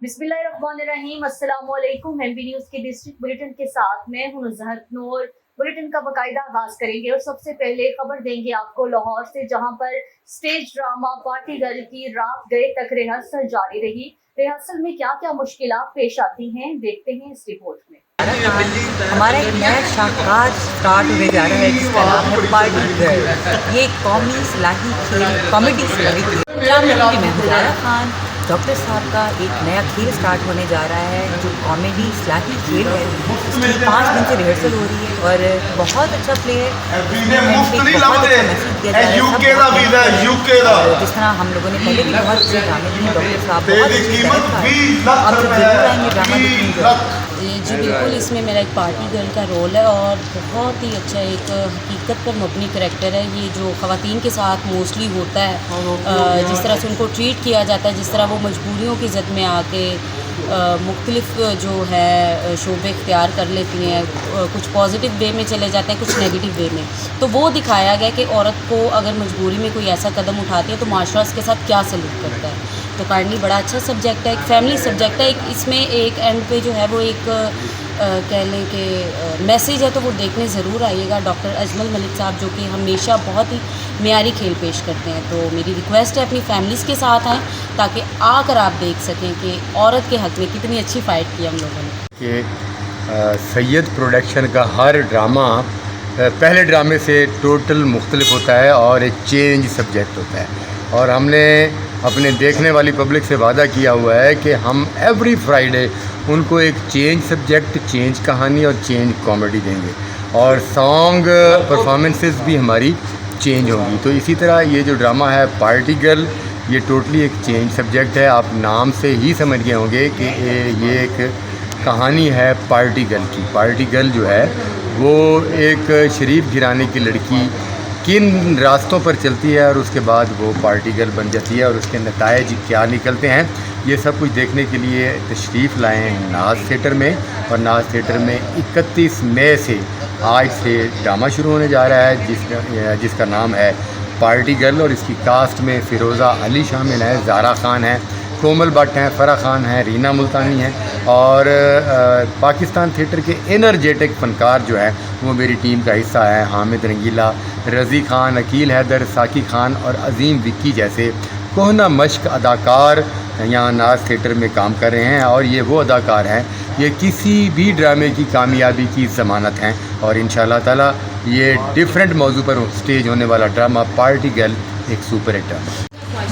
बिस्मिल्लाहिर्रहमानिर्रहीम, अस्सलाम वालेकुम। एमबी न्यूज के डिस्ट्रिक्ट बुलेटिन के साथ मैं हूं ज़हर नूर। बुलेटिन का बाकायदा आगाज करेंगे और सबसे पहले खबर देंगे आपको लाहौर से, जहां पर स्टेज ड्रामा पार्टी गर्ल की रात गए तक रिहर्सल जारी रही। रिहर्सल में क्या क्या मुश्किलात पेश आती हैं, देखते हैं इस रिपोर्ट में। हमारा एक नया शाहकार स्टार्ट होने जा रहा है जिसका नाम है पार्टी गर्ल। ये कौमी सलाही खेल कॉमेडी सलाही खेल में हुजारा खान डॉक्टर साहब का एक नया खेल स्टार्ट होने जा रहा है जो कॉमेडी सलाही खेल है। इसकी 5 दिन से रिहर्सल हो रही है और बहुत अच्छा प्ले है। जिस तरह हम लोगों ने पहले भी बहुत अच्छे ड्रामे दिए, डॉक्टर साहब बहुत अच्छे आप जब जरूर आएंगे ड्रामा देखने। जी बिल्कुल, इसमें मेरा एक पार्टी गर्ल का रोल है और बहुत ही अच्छा एक हकीकत पर मबनी करैक्टर है। ये जो ख़वातीन के साथ मोस्टली होता है, जिस तरह से उनको ट्रीट किया जाता है, जिस तरह वो मजबूरियों की ज़द में आके मुख्तलिफ जो है शोबे इख्तियार कर लेती हैं, कुछ पॉजिटिव वे में चले जाते हैं, कुछ नेगेटिव वे में। तो वो दिखाया गया कि औरत को अगर मजबूरी में कोई ऐसा कदम उठाती है तो माशरा उसके साथ क्या सलूक करता है। तो काइंडली बड़ा अच्छा सब्जेक्ट है, एक फैमिली सब्जेक्ट है। एक इसमें एक एंड पे जो है वो एक कह लें कि मैसेज है, तो वो देखने ज़रूर आइएगा। डॉक्टर अजमल मलिक साहब जो कि हमेशा बहुत ही मेयारी खेल पेश करते हैं, तो मेरी रिक्वेस्ट है अपनी फैमिलीज़ के साथ आएँ ताकि आकर आप देख सकें कि औरत के हक़ में कितनी अच्छी फ़ाइट की हम लोगों ने। कि सैयद प्रोडक्शन का हर ड्रामा पहले ड्रामे से टोटल मुख्तलिफ होता है और एक चेंज सब्जेक्ट होता है, और हमने अपने देखने वाली पब्लिक से वादा किया हुआ है कि हम एवरी फ्राइडे उनको एक चेंज सब्जेक्ट, चेंज कहानी और चेंज कॉमेडी देंगे, और सॉन्ग परफॉर्मेंसेस भी हमारी चेंज होंगी। तो इसी तरह ये जो ड्रामा है पार्टी गर्ल, ये टोटली एक चेंज सब्जेक्ट है। आप नाम से ही समझ गए होंगे कि ये एक कहानी है पार्टी गर्ल की। पार्टी गर्ल जो है वो एक शरीफ घराने की लड़की किन रास्तों पर चलती है और उसके बाद वो पार्टी गर्ल बन जाती है, और उसके नताइज क्या निकलते हैं, ये सब कुछ देखने के लिए तशरीफ़ लाएँ नाज थिएटर में। और नाज थिएटर में 31 मई से आज से ड्रामा शुरू होने जा रहा है जिसका नाम है पार्टी गर्ल, और इसकी कास्ट में फ़िरोज़ा अली शामिल है, ज़ारा खान है, कोमल भट्ट हैं, फ़रा खान हैं, रीना मुल्तानी हैं, और पाकिस्तान थिएटर के एनर्जेटिक फ़नकार जो है वो मेरी टीम का हिस्सा है। हामिद रंगीला, रज़ी खान, अकील हैदर, साकी खान और अज़ीम विक्की जैसे कोहना मश्क अदाकार यहाँ नाज थिएटर में काम कर रहे हैं, और ये वो अदाकार हैं ये किसी भी ड्रामे की कामयाबी की ज़मानत हैं। और इंशाअल्लाह ताला ये डिफरेंट मौजू पर स्टेज होने वाला ड्रामा पार्टी गर्ल एक सुपर हिट ड्रामा।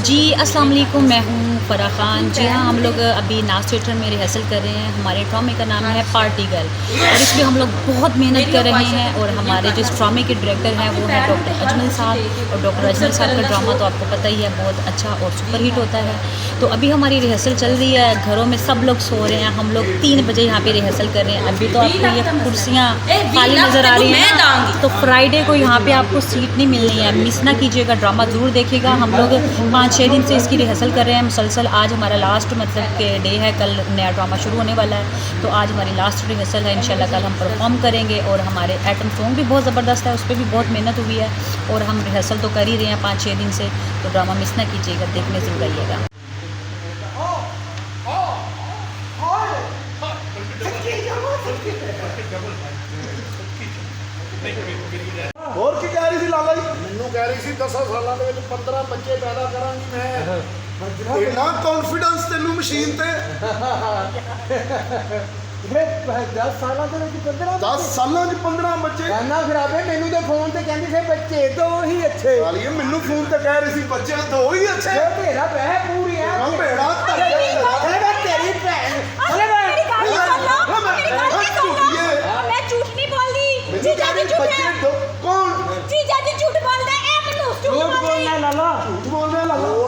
जी अस्सलाम वालेकुम, मैं हूँ फ़रा खान। जी हाँ, हम लोग अभी नाज थिएटर में रिहर्सल कर रहे हैं। हमारे ड्रामे का नाम है पार्टी गर्ल, और इसमें हम लोग बहुत मेहनत कर रहे हैं। और हमारे जो इस ड्रामे के डायरेक्टर हैं वो है डॉक्टर अजमल साहब, और डॉक्टर अजमल साहब का ड्रामा तो आपको पता ही है बहुत अच्छा और सुपर हिट होता है। तो अभी हमारी रिहर्सल चल रही है, घरों में सब लोग सो रहे हैं, हम लोग 3 बजे यहाँ पे रिहर्सल कर रहे हैं। अभी तो आपको ये कुर्सियाँ खाली नज़र आ रही हैं, तो फ्राइडे को यहाँ पे आपको सीट नहीं मिलनी है, मिस ना कीजिएगा, ड्रामा ज़रूर देखिएगा। हम लोग 5-6 दिन से इसकी रिहर्सल कर रहे हैं मुसलसल। आज हमारा लास्ट मतलब के डे है, कल नया ड्रामा शुरू होने वाला है, तो आज हमारी लास्ट रिहर्सल है। इंशाल्लाह कल हम परफॉर्म करेंगे, और हमारे आइटम सॉन्ग भी बहुत ज़बरदस्त है, उस पर भी बहुत मेहनत हुई है, और हम रिहर्सल तो कर ही रहे हैं 5-6 दिन से। तो ड्रामा मिस ना कीजिएगा, देखने ज़रूर आइएगा। ਹੋਰ ਕੀ ਕਹਿ ਰਹੀ ਸੀ ਲਾਲਾ ਜੀ? ਮੈਨੂੰ ਕਹਿ ਰਹੀ ਸੀ 10 ਸਾਲਾਂ ਦੇ ਵਿੱਚ 15 ਬੱਚੇ ਪੈਦਾ ਕਰਾਂਗੀ ਮੈਂ। ਇੰਨਾ ਕੌਨਫੀਡੈਂਸ ਤੈਨੂੰ ਮਸ਼ੀਨ ਤੇ? 10 ਸਾਲਾਂ ਦੇ ਵਿੱਚ 15 ਬੱਚੇ ਕਹਿੰਦਾ ਖਰਾਬੇ। ਮੈਨੂੰ ਤਾਂ ਫੋਨ ਤੇ ਕਹਿੰਦੀ ਸੀ ਬੱਚੇ 2 ਹੀ ਅੱਛੇ। ਲਾਲੀਏ ਮੈਨੂੰ ਫੋਨ ਤੇ ਕਹਿ ਰਹੀ ਸੀ ਬੱਚੇ 2 ਹੀ ਅੱਛੇ। ਤੇਰਾ ਪੈਸੇ ਪੂਰੀ ਹੈ